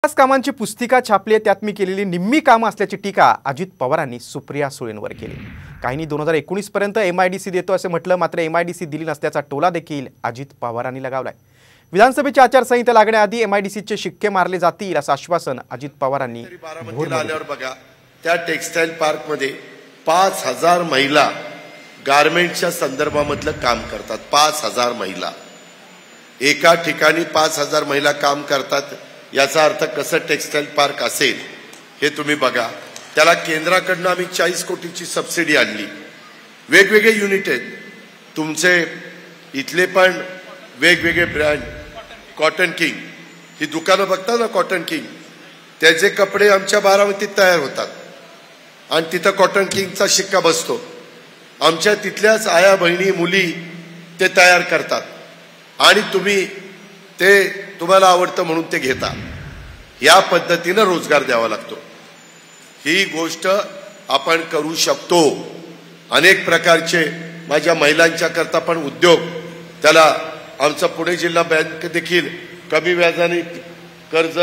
विकास कामांची पुस्तिका छापली आहे, त्यात मी केलेली निम्मी कामं असल्याची टीका अजित पवारांनी सुप्रिया सुळेंवर केली। काहींनी 2019 पर्यंत MIDC देतो असे म्हटलं, मात्र MIDC दिली नसल्याचा टोला देखील अजित पवारांनी लगावलाय। विधानसभेची आचारसंहिता लागण्याआधी MIDCचे शिक्के मारले जातील असं आश्वासन अजित पवारांनी आल्यावर बघा, त्या टेक्सटाईल पार्क मध्ये 5000 महिला गारमेंटच्या संदर्भामधलं काम करतात। 5000 महिला एका ठिकाणी 5000 महिला काम करतात, याचा अर्थ कसं टेक्सटाईल पार्क असेल हे तुम्ही बघा। त्याला केंद्राकडून आम्ही 40 कोटीची सबसिडी आणली। वेगवेगळे युनिट आहेत तुमचे, इथले पण वेगवेगळे ब्रँड। कॉटन किंग ही दुकानं बघता ना, कॉटन किंग त्याचे कपडे आमच्या बारामतीत तयार होतात आणि तिथं कॉटन किंगचा शिक्का बसतो। आमच्या तिथल्याच आया बहिणी मुली ते तयार करतात आणि तुम्ही ते तुम्हाला आवडतं म्हणून ते घेता। या पद्धतीने रोजगार द्यावा लागतो। ही गोष्ट आपण करू शकतो। अनेक प्रकारचे माझ्या महिलांच्या करता पण उद्योग, त्याला आमचा पुणे जिल्हा बँक देखील कमी व्याजाने कर्ज